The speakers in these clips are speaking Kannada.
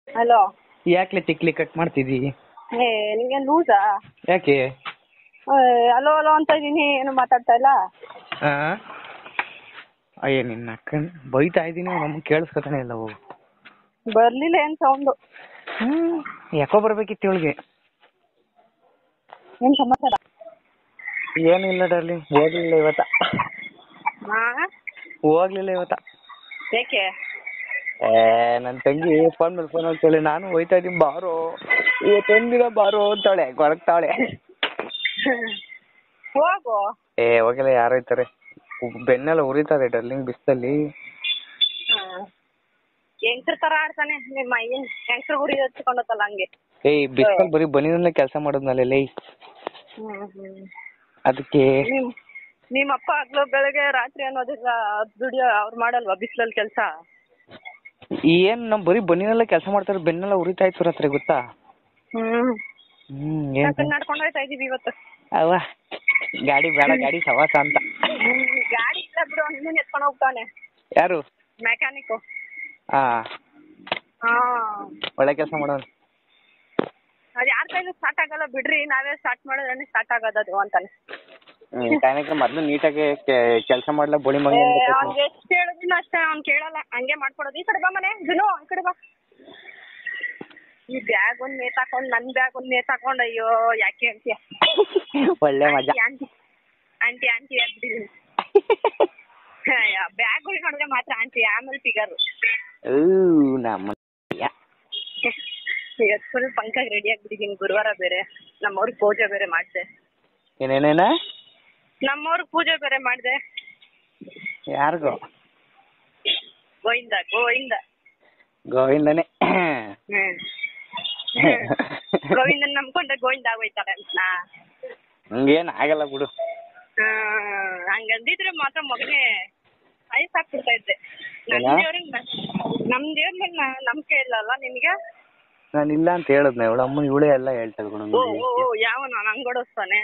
ಹಲೋ. ಯಾಕ್ಲೆ ತಿಕ್ಲಿ ಕಟ್ ಮಾಡ್ತಿದ್ದೀ? ಏ ನಿಂಗೆ ಲೂಸಾ? ಯಾಕೆ? ಹಲೋ ಹಲೋ ಅಂತ ಇದೀನಿ, ಏನು ಮಾತಾಡ್ತಾ ಇಲ್ಲ. ಅಯ್ಯ ನಿನ್ನ ಅಕ್ಕನ್ ಬೈತಾ ಇದ್ದೀನಿ, ನಮ್ಮ ಕೇಳಿಸ್ಕೊತಾನೆ ಇಲ್ಲ. ಹೋಗು. ಬರ್ಲಿಲ್ಲ ಏನ್ ಸೌಂಡು? ಯಾಕೋ ಬರ್ಬೇಕಿತ್ತು ಇವಳಿಗೆ. ಏನ್ ಸಮಾಚಾರ? ಏನಿಲ್ಲ ಡರ್ಲಿಂಗ್, ಹೋಗ್ಲಿಲ್ಲ ಇವತ್ತ. ಹೋಗ್ಲಿಲ್ಲ ಇವತ್ತ. ಏಕೆ? ನನ್ನ ತಂಗಿ ಫೋನ್ ಮೇಲೆ ಫೋನ್ ಹೇಳ್ತಾಳೆ, ನಾನು ಹೋಯ್ತಾ ಇದೀನಿ ಬಾರೋ, ಇವತ್ತೊಂದಿನ ಬಾರೋ ಅಂತಾಳೆ, ಕೊರಗ್ತಾವಳೆ. ಹೋಗು. ಹೋಗಿಲ್ಲ, ಯಾರು ಹೋಯ್ತಾರೆ? ಬೆನ್ನೆಲ್ಲ ಉರಿತಾರೆ ಡರ್ಲಿಂಗ್ ಬಿಸ್ತಲ್ಲಿ. ಹೆಂಗ್ಸ್ರ ತರ ಆಡ್ತಾನೆ ನಿಮ್ಮ ಹೆಂಗ್ಸ್ರ ಗುರಿ ಹಚ್ಕೊಂಡತ್ತಲ್ಲ ಹಂಗೆ. ಬಿಸ್ತಲ್ ಬರೀ ಬನಿನಲ್ಲೇ ಕೆಲಸ ಮಾಡೋದ್ನಲ್ಲೇ. ಅದಕ್ಕೆ ನಿಮ್ಮಪ್ಪ ಹಗ್ಲು ಬೆಳಗ್ಗೆ ರಾತ್ರಿ ಅನ್ನೋದಿಲ್ಲ, ದುಡಿಯೋ ಅವ್ರು ಮಾಡಲ್ವಾ ಬಿಸ್ಲಲ್ಲಿ ಕೆಲಸ? ಏನ್ ನಮ್ ಬರೀ ಬನ್ನಿನೆಲ್ಲ ಕೆಲಸ ಮಾಡ್ತಾರೆ, ಬೆನ್ನೆಲ್ಲ ಉರಿತಾ ಇತ್ತು ರಾತ್ರಿ, ಗೊತ್ತಾ? ನಡ್ಕೊಂಡು ಹೋಯ್ತಾ ಇದೀವಿ ಇವತ್ತು. ಅವ ಗಾಡಿ ಬೇಡ, ಗಾಡಿ ಸವಾಸ ಅಂತ. ಗಾಡಿ ಇಲ್ಲ ಬಿಡು, ಇನ್ನೇನು ಎತ್ಕೊಂಡು ಹೋಗ್ತಾನೆ. ಯಾರು? ಮೆಕ್ಯಾನಿಕ್. ಒಳ್ಳೆ ಕೆಲಸ ಮಾಡೋಣ. ಅದು ಯಾರ ಕೈಲೂ ಸ್ಟಾರ್ಟ್ ಆಗಲ್ಲ ಬಿಡ್ರಿ, ನಾವೇ ಸ್ಟಾರ್ಟ್ ಮಾಡಿದ್ರೆ ಸ್ಟಾರ್ಟ್ ಆಗೋದದು ಅಂತಾನೆ. ಮೆಕ್ಯಾನಿಕ್ ಮೊದ್ಲು ನೀಟಾಗಿ ಕೆಲಸ ಮಾಡ್ಲಾ, ಬೋಳಿ ಮಗ. ಅವ್ನಿಗೆ ಎಷ್ಟು ಹೇಳಿದ್ರು ಅಷ್ಟೇ, ಅವ್ನು ಕೇಳಲ್ಲ, ಹಂಗೆ ಮಾಡ್ಕೊಡೋದು. ಈ ಕಡೆ ಬಾ ಮನೆ ಜುನು, ಈ ಕಡೆ ಬಾ. ಈ ಬ್ಯಾಗ್ ಒಂದ್ ನೇತಾಕೊಂಡು, ನನ್ ಬ್ಯಾಗ್ ಒಂದ್ ನೇತಾಕೊಂಡು, ಅಯ್ಯೋ ಯಾಕೆ ಅಂತೀಯ? ಒಳ್ಳೆ ಮಜಾ. ಆಂಟಿ ಆಂಟಿ ಆಂಟಿ ಆಗ್ಬಿಟ್ಟಿದ್ದೀನಿ. ಬ್ಯಾಗ್ಗಳು ನೋಡಿದ್ರೆ ಮಾತ್ರ ಆಂಟಿ, ಆಮೇಲೆ ಫಿಗರು. ನಮ್ಮ ಫುಲ್ ಪಂಕಾಗಿ ರೆಡಿ ಆಗ್ಬಿಟ್ಟಿದ್ದೀನಿ. ಗುರುವಾರ ಬೇರೆ ನಮ್ಮವ್ರಿಗೆ ಪೂಜೆ ಬೇರೆ ಮಾಡಿದೆ. ಏನೇನೇನ? ನಮ್ಮವ್ರಿಗೆ ಪೂಜೆ ಬೇರೆ ಮಾಡಿದೆ. ಯಾರಿಗೋ? ಗೋವಿಂದ ಗೋವಿಂದ ಗೋವಿಂದನೇ. ಗೋವಿಂದನ್ ನಂಬ್ಕೊಂಡ್ರೆ ಗೋವಿಂದ ಆಗೋಯ್ತಾರೆ ಅಂತ. ಹಂಗೇನ್ ಆಗಲ್ಲ ಬಿಡು. ಹಂಗಂದಿದ್ರೆ ಮಾತ್ರ ಮಗನೇ ಸಾಕ್ಬಿಡ್ತಾ ಇದ್ದೆ. ನಮ್ ದೇವ್ರ ಮೇಲೆ ನಂಬಿಕೆ ಇಲ್ಲಲ್ಲ ನಿನ್ಗೆ? ನಾನು ಇಲ್ಲ ಅಂತ ಹೇಳದ್ನ, ಇವಳ ಅಮ್ಮ ಇವಳೇ ಎಲ್ಲ ಹೇಳ್ತಾರೆ. ಯಾವ ನಾನು ಹಂಗೋಡಿಸ್ತಾನೆ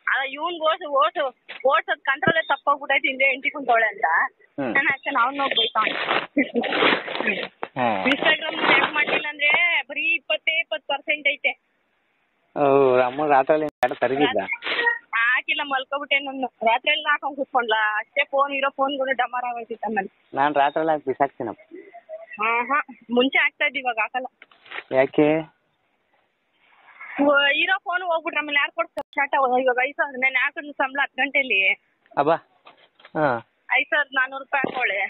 ಅದ ಇವನ್ ಓಡ್ಸೋದ್ ಕಂಟ್ರೋಲೇ ತಪ್ಪೋಗ್ಬಿಟ್ಟೈತಿ, ಹಿಂದೆ ಎಂಟಿ ಕುಂತವಳೆ ಅಂತ. ನಾನು ಅಷ್ಟೇ ಅವ್ನು ಹೋಗ್ಬೋಯ್ತಾವ. ಇನ್ಸ್ಟಾಗ್ರಾಮ್ ಯಾಕೆ ಮಾಡ್ಲಿಲ್ಲ ಅಂದ್ರೆ ಬರೀ 20% ಐತೆ. ಅಮ್ಮ ರಾತ್ರಿ ಹಾಕಿಲ್ಲ, ಮಲ್ಕೊಬಿಟ್ಟೆ. ನಾನು ರಾತ್ರಿ ಎಲ್ಲ ಹಾಕೊಂಡ್ ಕುತ್ಕೊಂಡ್ಲಾ ಅಷ್ಟೇ. ಇರೋ ಫೋನ್ಗಳು ಡಮಾರ್ ಆಗೋಯ್ತಿತ್ತು ಆಮೇಲೆ. ನಾನ್ ರಾತ್ರಿ ಎಲ್ಲ ಬಿಸಾಕ್ತೀನಪ್ಪ. ಮುಂಚೆ ಆಗ್ತಾ ಇದ್ದು, ಇವಾಗ ಹಾಕಲ್ಲ. ಯಾಕೆ? ಇರೋ ಫೋನ್ ಹೋಗ್ಬಿಟ್ರೆ ಆಮೇಲೆ ಯಾರು ಕೊಡ್ತಾರೆ? ಸ್ಟಾರ್ಟ್ ಇವಾಗ 5,000 ನಾನು ಹಾಕಿದ್ ಸಂಬಳ 10 ಗಂಟೆಲಿ. 5,400 ರೂಪಾಯಿ ಹಾಕೋಳೆ.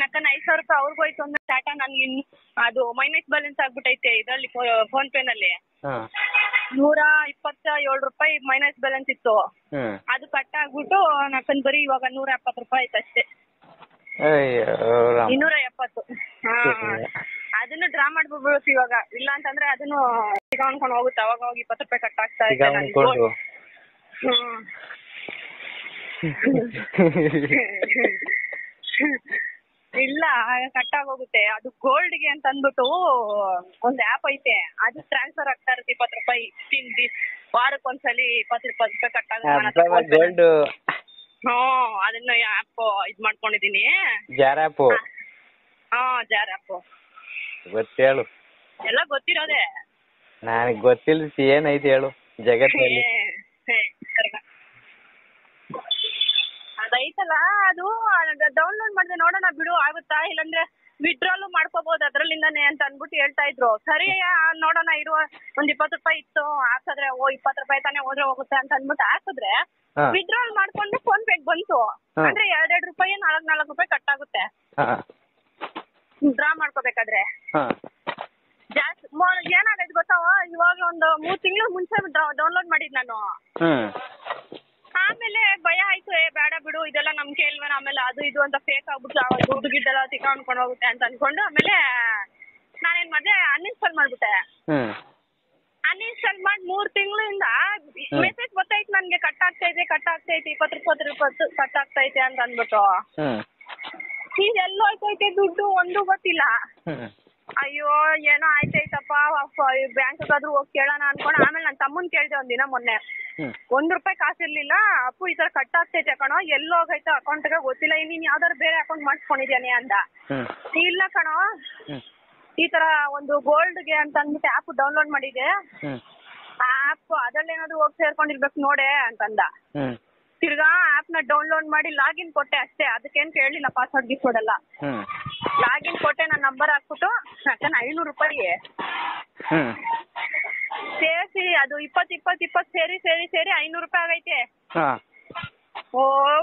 ಯಾಕಂದ್ರೆ 5,000 ರೂಪಾಯಿ ಅವ್ರಿಗೂ ಹೋಯ್ತು ಅಂದ್ರೆ ಟಾಟಾ ನನ್ಗೆ ಅದು ಮೈನಸ್ ಬ್ಯಾಲೆನ್ಸ್ ಆಗ್ಬಿಟ್ಟೈತೆ ಇದರಲ್ಲಿ, ಫೋನ್ ಪೇ ನಲ್ಲಿ 127 ರೂಪಾಯಿ ಮೈನಸ್ ಬ್ಯಾಲೆನ್ಸ್ ಇತ್ತು. ಅದು ಕಟ್ ಆಗ್ಬಿಟ್ಟು ನಾಕಂದ್ ಬರೀ ಇವಾಗ 170 ರೂಪಾಯಿ ಆಯ್ತು ಅಷ್ಟೇ. 270. ಅದನ್ನು ಡ್ರಾ ಮಾಡ್ಬಿಡ್ಬೇಕು ಇವಾಗ, ಇಲ್ಲ ಅಂತಂದ್ರೆ ಅದನ್ನು ಸಿಗಾಕೊಂಡ್ ಹೋಗುತ್ತೆ. ಅವಾಗ ಹೋಗಿ 20 ರೂಪಾಯಿ ಕಟ್ ಆಗ್ತಾ ಇದೆ. ಇಲ್ಲ ಕಟ್ ಆಗೋಗುತ್ತೆ. ಅದು ಗೋಲ್ಡ್ಗೆ ಅಂತ ಅಂದ್ಬಿಟ್ಟು ಒಂದ್ ಆ್ಯಪ್ ಐತೆ, ಅದು ಟ್ರಾನ್ಸ್ಫರ್ ಆಗ್ತಾ ಇರುತ್ತೆ 20 ರೂಪಾಯಿ. ವಾರಕ್ಕೊಂದ್ಸಲಿ 20 ರೂಪಾಯಿ ಕಟ್ ಆಗುತ್ತೆ. ಅದನ್ನ ಆ್ಯಪ್ ಇದ್ ಮಾಡ್ಕೊಂಡಿದೀನಿ. Jar app. ಜಾರ್ ಆ್ಯಪ್ ಗೊತ್ತೇಳು. ಎಲ್ಲ ಗೊತ್ತಿರೋದೆ. ನನಗೆ ಗೊತ್ತಿಲ್ಲ ಏನೈತೆ ಹೇಳು ಜಗತ್ತಲ್ಲಿ. ಅದೈತಲ್ಲ, ಅದು ಡೌನ್ಲೋಡ್ ಮಾಡಿದೆ, ನೋಡೋಣ ಬಿಡು ಆಗುತ್ತಾ, ಇಲ್ಲಾಂದ್ರೆ ವಿಡ್ರಾಲು ಮಾಡ್ಕೋಬಹುದು ಅದ್ರಲ್ಲಿಂದಾನೆ ಅಂತ ಅನ್ಬಿಟ್ಟು ಹೇಳ್ತಾ ಇದ್ರು. ಸರಿ ನೋಡೋಣ ಇರುವ, ಒಂದ್ 20 ರೂಪಾಯಿ ಇತ್ತು ಹಾಕಿದ್ರೆ 20 ರೂಪಾಯಿ ತಾನೇ ಹೋದ್ರೆ ಹೋಗುತ್ತೆ ಅಂತ ಅನ್ಬಿಟ್ಟು ಹಾಕಿದ್ರೆ ವಿಡ್ರಾಲ್ ಮಾಡ್ಕೊಂಡು ಫೋನ್ ಪೇಗೆ ಬಂತು. ಅಂದ್ರೆ 2 ರೂಪಾಯಿ 4 ರೂಪಾಯಿ ಕಟ್ ಆಗುತ್ತೆ ಡ್ರಾ ಮಾಡ್ಕೋಬೇಕಾದ್ರೆ. ಜಾಸ್ತಿ ಏನಾಗೈತೆ ಗೊತ್ತಾವ, ಇವಾಗ ಒಂದು 3 ತಿಂಗಳು ಮುಂಚೆ ಡೌನ್ಲೋಡ್ ಮಾಡಿದ್ ನಾನು. ಆಮೇಲೆ ಭಯ ಆಯ್ತು, ಬೇಡ ಬಿಡು ಇದೆಲ್ಲ ನಂಬಿಕೆ ಇಲ್ವೇನ, ಆಮೇಲೆ ಅದು ಇದು ಅಂತ ಫೇಕ್ ಆಗ್ಬಿಟ್ಟು ದುಡ್ಡು ಗಿಡ್ಡೆಲ್ಲ ತಿಕ್ಕೊಂಡ್ಕೊಂಡು ಹೋಗುತ್ತೆ ಅಂತ ಅನ್ಕೊಂಡು ಆಮೇಲೆ ನಾನೇನ್ ಮಾಡಿದೆ, ಅನ್ಇನ್ಸ್ಟಾಲ್ ಮಾಡ್ಬಿಟ್ಟೆ. ಅನ್ಇನ್ಸ್ಟಾಲ್ ಮಾಡಿ 3 ತಿಂಗಳಿಂದ ಮೆಸೇಜ್ ಗೊತ್ತಾಯ್ತು ನನ್ಗೆ, ಕಟ್ ಆಗ್ತೈತೆ 20 ರೂಪಾಯಿ ಕಟ್ ಆಗ್ತೈತೆ ಅಂತ ಅಂದ್ಬಿಟ್ಟು. ಈಗ ಎಲ್ಲೋ ಹೋಯ್ತೈತೆ ದುಡ್ಡು ಒಂದು ಗೊತ್ತಿಲ್ಲ. ಅಯ್ಯೋ ಏನೋ ಆಯ್ತೈತಪ್ಪ, ಬ್ಯಾಂಕ್ಗಾದ್ರೂ ಹೋಗಿ ಕೇಳೋಣ ಅನ್ಕೊಂಡು ಆಮೇಲೆ ನನ್ನ ತಮ್ಮನ್ ಕೇಳಿದೆ ಒಂದಿನ ಮೊನ್ನೆ. 1 ರೂಪಾಯಿ ಕಾಸಿರ್ಲಿಲ್ಲ, ಅಪ್ಪು ಈ ತರ ಕಟ್ ಆಗ್ತೈತೆ ಕಣೋ, ಎಲ್ಲೋ ಹೋಗೈತೆ ಅಕೌಂಟ್ಗೆ ಗೊತ್ತಿಲ್ಲ, ನೀನ್ ಯಾವ್ದಾರು ಬೇರೆ ಅಕೌಂಟ್ ಮಾಡಿಸ್ಕೊಂಡಿದ್ಯಾನೆ ಅಂದ. ಇಲ್ಲ ಕಣೋ, ಈ ತರ ಒಂದು ಗೋಲ್ಡ್ಗೆ ಅಂತ ಅಂದ್ಬಿಟ್ಟು ಆ್ಯಪ್ ಡೌನ್ಲೋಡ್ ಮಾಡಿದೆ. ಆ ಆ್ಯಪ್ ಅದ್ರಲ್ಲಿ ಏನಾದ್ರು ಹೋಗಿ ಸೇರ್ಕೊಂಡಿರ್ಬೇಕು ನೋಡೆ ಅಂತಂದ. ತಿರ್ಗಾ ಆ್ಯಪ್ ನ ಡೌನ್ಲೋಡ್ ಮಾಡಿ ಲಾಗಿನ್ ಕೊಟ್ಟೆ ಅಷ್ಟೇ. ಅದಕ್ಕೇನು ಕೇಳಲಿಲ್ಲ ಪಾಸ್ವರ್ಡ್ ಗಿಸ್ವರ್ಡ್ ಎಲ್ಲ. ಲಾಗಿನ್ ಕೊಟ್ಟೆ, ನನ್ನ ನಂಬರ್ ಹಾಕ್ಬಿಟ್ಟು ಯಾಕಂದ್ರೆ 500 ರೂಪಾಯಿ ಸೇರಿಸಿ ಅದು 20 ಸೇರಿ 500 ರೂಪಾಯಿ ಆಗೈತೆ. ಓ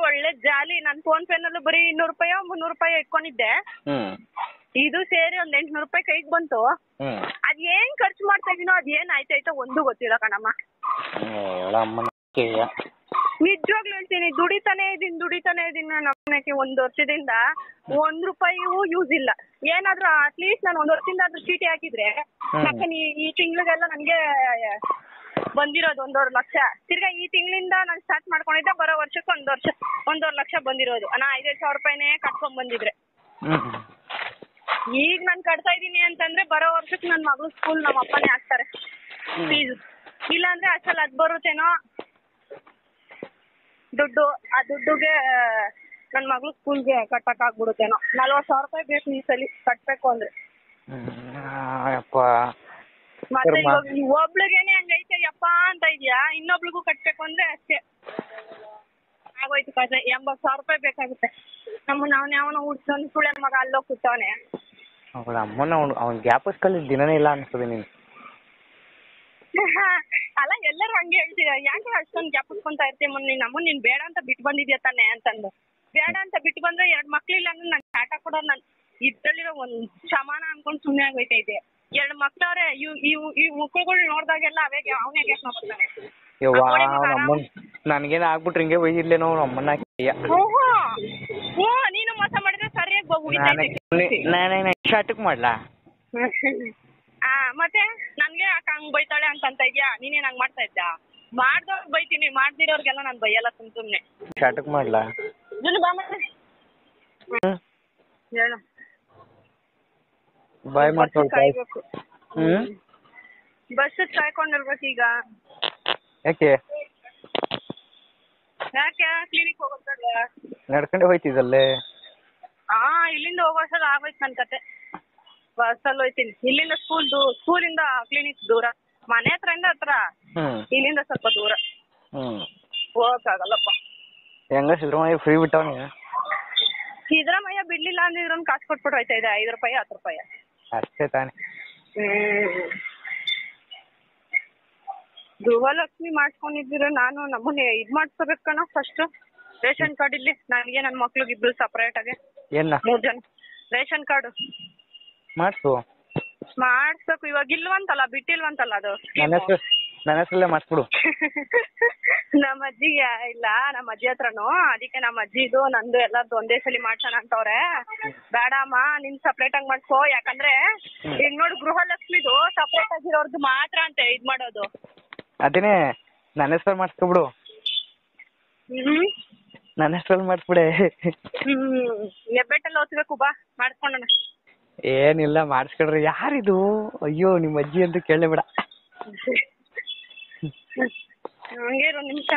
ಒಳ್ಳೆ ಜಾಲಿ. ನನ್ನ ಫೋನ್ ಪೇ ನಲ್ಲೂ ಬರೀ 200 ರೂಪಾಯಿ 300 ರೂಪಾಯಿ ಇಟ್ಕೊಂಡಿದ್ದೆ. ಇದು ಸೇರಿ ಒಂದ್ 800 ರೂಪಾಯಿ ಕೈಗೆ ಬಂತು. ಅದ್ ಏನ್ ಖರ್ಚು ಮಾಡ್ತಾ ಇದೀನೋ ಅದ್ ಏನ್ ಆಯ್ತಾಯ್ತೋ ಒಂದು ಗೊತ್ತಿಲ್ಲ ಕಣಮ್ಮ. ನಿಜವಾಗ್ಲೂ ಹೇಳ್ತೀನಿ, ದುಡಿತಾನೆ ಇದೀನಿ ನಮ್ಮನೆಗೆ 1 ವರ್ಷದಿಂದ 1 ರೂಪಾಯಿಗೂ ಯೂಸ್ ಇಲ್ಲ. ಏನಾದ್ರೂ ಅಟ್ಲೀಸ್ಟ್ ನಾನು 1 ವರ್ಷದಿಂದ ಆದ್ರೂ ಚೀಟಿ ಹಾಕಿದ್ರೆ ಈ ತಿಂಗಳಿಗೆಲ್ಲ ನನಗೆ ಬಂದಿರೋದು 1.5 ಲಕ್ಷ. ತಿರ್ಗಾ ಈ ತಿಂಗಳಿಂದ ನಾನು ಸ್ಟಾರ್ಟ್ ಮಾಡ್ಕೊಂಡಿದ್ದೆ, ಬರೋ ವರ್ಷಕ್ಕೆ 1.5 ಲಕ್ಷ ಬಂದಿರೋದು. ನಾ 5,000 ರೂಪಾಯಿನೇ ಕಟ್ಕೊಂಡ್ ಬಂದಿದ್ರೆ. ಈಗ ನಾನು ಕಟ್ತಾ ಇದೀನಿ ಅಂತಂದ್ರೆ ಬರೋ ವರ್ಷಕ್ಕೆ ನನ್ನ ಮಗಳು ಸ್ಕೂಲ್ ನಮ್ಮ ಅಪ್ಪನೇ ಹಾಕ್ತಾರೆ ಫೀಸ್. ಇಲ್ಲಾಂದ್ರೆ ಅಷ್ಟಲ್ಲಿ ಅದ್ ಬರುತ್ತೇನೋ ದುಡ್ಡು. ಆ ದುಡ್ಡುಗೆ ನನ್ನ ಮಗಳು ಸ್ಕೂಲ್ಗೆ ಕಟ್ಟಕ್ ಆಗ್ಬಿಡುತ್ತೇನೋ. 40,000 ರೂಪಾಯಿ ಬೇಕು ಈ ಸಲ ಕಟ್ಬೇಕು ಅಂದ್ರೆ. ಮತ್ತೆ ಒಬ್ಳಿಗೇನೆ ಹಂಗೈತೆ ಯಪ್ಪ ಅಂತ ಇದ್ಯಾ, ಇನ್ನೊಬ್ಳಿಗೂ ಕಟ್ಬೇಕು ಅಂದ್ರೆ ಅಷ್ಟೇ ಆಗೋಯ್ತು ಕತೆ. 80,000 ರೂಪಾಯಿ ಬೇಕಾಗುತ್ತೆ. ಅವ್ನ ಯಾವನ ಹುಡ್ಸೋನ್ ಸುಳ್ಳ ಮಗ ಅಲ್ಲೋಗಿ ಕೂತವನೆ. ಅಮ್ಮನ ಅವ್ನ ಗ್ಯಾಪಸ್ಕಲ್ಲಿ ದಿನನೇ ಇಲ್ಲ ಅನ್ಸ್ತದೆ ನೀನು. ಅಲ್ಲ ಎಲ್ಲರೂ ಹಂಗೆ ಹೇಳ್ತೀರ, ಯಾಕೆ ಅಷ್ಟೊಂದು ಗ್ಯಾಪಸ್ಕೊಂತ ಇರ್ತೀಯ? ನಿನ್ನ ಅಮ್ಮನ್ ನೀನ್ ಬೇಡ ಅಂತ ಬಿಟ್ಟು ಬಂದಿದ್ಯಾ ತಾನೆ ಅಂತಂದು. ಬೇಡ ಅಂತ ಬಿಟ್ಟು ಬಂದ್ರೆ 2 ಮಕ್ಳಿಲ್ಲ ಅಂದ್ರೆ ನನ್ ಚಾಟ ಕೊಡೋ ನನ್ ಇದ್ರಲ್ಲಿರೋ ಒಂದ್ ಸಮಾನ ಅನ್ಕೊಂಡ್ ಸುಮ್ನೆ ಆಗೋಯ್ತೈತೆ. 2 ಮಕ್ಳವ್ರೆ, ಈ ಮಕ್ಳುಗಳು ನೋಡ್ದಾಗೆಲ್ಲ ಅವನೇ ಗ್ಯಾಪ್ ಮಾಡ್ತಾನೆ. ನನ್ಗೇನ ಆಗ್ಬಿಟ್ರೆ ಹಿಂಗೆ ಬೈದಿರ್ಲೇನೋ ಅಮ್ಮನ. ನೀನು ಮೋಸ ಮಾಡಿದ್ರೆ ಸರಿಯಾಗಿ ನಾನೇ ಶಾಟಕ್ ಮಾಡ್ಲಾ? ಮತ್ತೆ ನನ್ಗೆ ಯಾಕೆ ಹಂಗ್ ಬೈತಾಳೆ ಅಂತ ಇದ್ಯಾ? ನೀನೇನ್ ಹಂಗ್ ಮಾಡ್ತಾ ಇದ್ದ? ಮಾಡ್ದವ್ರಿಗೆ ಬೈತೀನಿ, ಮಾಡ್ದಿರೋರ್ಗೆಲ್ಲ ನಾನು ಬೈಯಲ್ಲ ಸುಮ್ನೆ. ಶಾಟಕ್ ಮಾಡ್ಲಾ? ಹೇಳು. ಬಾಯ್ ಕಾಯ್ಬೇಕು. ಬಸ್ ಕಾಯ್ಕೊಂಡಿರ್ಬೇಕು ಈಗ. ಯಾಕೆ ಕ್ಲಿನಿಕ್ ಹೋಗೋದಲ್ಲ ನಡ್ಕೊಂಡೆ ಹೋಯ್ತಿದ್ದಲ್ಲೇ? ಇಲ್ಲಿಂದ ಹೋಗೋಸಲ ಆಗೋಯ್ತು ನನ್ ಕತೆ. ಬಸ್ಸಲ್ಲಿ ಹೋಯ್ತೀನಿ. ಇಲ್ಲಿಂದ ಸ್ಕೂಲಿಂದ ಕ್ಲಿನಿಕ್ ದೂರ, ಮನೆ ಹತ್ರ ಇಲ್ಲಿಂದ ಸ್ವಲ್ಪ ದೂರ. ಹೋಗಕ್ಕಾಗಲ್ಲಪ್ಪ. ಹೆಂಗ ಸಿದ್ದರಾಮಯ್ಯ ಫ್ರೀ ಬಿಟ್ಟವನಿ? ಸಿದ್ದರಾಮಯ್ಯ ಬಿಡ್ಲಿಲ್ಲ ಅಂದಿದ್ರು ಕಾಸು ಕೊಟ್ಬಿಟ್ಟು ಹೋಯ್ತಾ ಇದೆ, 5 ರೂಪಾಯಿ 10 ರೂಪಾಯಿ ಅಷ್ಟೇ ತಾನೆ. ಗೃಹಲಕ್ಷ್ಮಿ ಮಾಡ್ಸ್ಕೊಂಡಿದ್ರೆ ನಾನು ನಮ್ಮನೆ ಇದ್ ಮಾಡ್ಸ್ಕೋಬೇಕು ಕಣ. ಫಸ್ಟ್ ರೇಷನ್ ಕಾರ್ಡ್ ಇಲ್ಲಿ ನನಗೆ ನನ್ನ ಮಕ್ಳಿಗೆ ಇಬ್ರು ಸಪರೇಟ್ ಆಗಿ 3 ಜನ ರೇಷನ್ ಕಾರ್ಡ್ ಮಾಡಿಸ್ಬೇಕು. ಇವಾಗ ಇಲ್ವಂತಲ್ಲ, ಬಿಟ್ಟಿಲ್ವಂತಲ್ಲ ಅದು. ನನ್ನ ಹೆಸರಲ್ಲೇ ಮಾಡಿಸ್ಬಿಡು. ನಮ್ಮ ಅಜ್ಜಿಗೆ ಇಲ್ಲ, ನಮ್ಮ ಅಜ್ಜಿ ಹತ್ರನು. ಅದಕ್ಕೆ ನಮ್ಮ ಅಜ್ಜಿದು ನಂದು ಎಲ್ಲಾರ್ದು ಒಂದೇ ಸಲ ಮಾಡ್ಸೋಣ ಅಂತವ್ರೆ. ಬೇಡಮ್ಮ ನಿನ್ ಸಪ್ರೇಟ್ ಆಗಿ ಮಾಡ್ಕೋ. ಯಾಕಂದ್ರೆ ಈಗ ನೋಡು ಗೃಹಲಕ್ಷ್ಮಿದು ಸಪ್ರೇಟ್ ಆಗಿರೋರ್ದು ಮಾತ್ರ ಅಂತ ಇದ್ ಮಾಡೋದು. ಅದೇನೆ ನನ್ನ ಹೆಸರಲ್ಲಿ ಮಾಡಿಸ್ಕೊಬಿಡು. ನನ್ನ ಹೆಸರಲ್ಲಿ ಮಾಡಿಸ್ಬಿಡೆ. ಹೆಬ್ಬೆಟ್ಟಲ್ಲಿ ಓದ್ಬೇಕು, ಬಾ ಮಾಡಿಸ್ಕೊಂಡೋಣ. ಏನಿಲ್ಲ ಮಾಡಿಸ್ಕೊಡ್ರಿ. ಯಾರಿದು? ಅಯ್ಯೋ ನಿಮ್ಮ ಅಜ್ಜಿ ಅಂತ ಕೇಳಲೇ ಬೇಡ. ಹಂಗೆ 1 ನಿಮಿಷ.